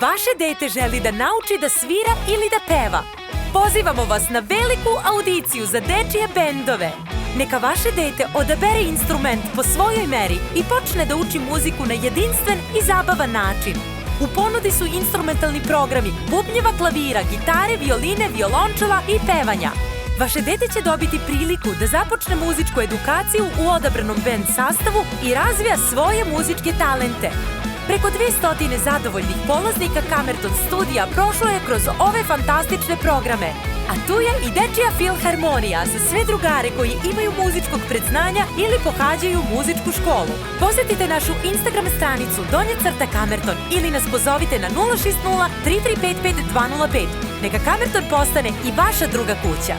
Vaše dete želi da nauči da svira ili da peva. Pozivamo vas na veliku audiciju za dečije bendove. Neka vaše dete odabere instrument po svojoj meri i počne da uči muziku na jedinstven i zabavan način. U ponudi su instrumentalni programi bubnjeva, klavira, gitare, violine, violončela i pevanja. Vaše dete će dobiti priliku da započne muzičku edukaciju u odabranom bend sastavu i razvija svoje muzičke talente. Preko 200 zadovoljnih polaznika Kamerton studija prošlo je kroz ove fantastične programe. A tu je i Dečija filharmonija za sve drugare koji imaju muzičkog predznanja ili pohađaju muzičku školu. Posetite našu Instagram stranicu _Kamerton ili nas pozovite na 060 3355 205. Neka Kamerton postane i vaša druga kuća.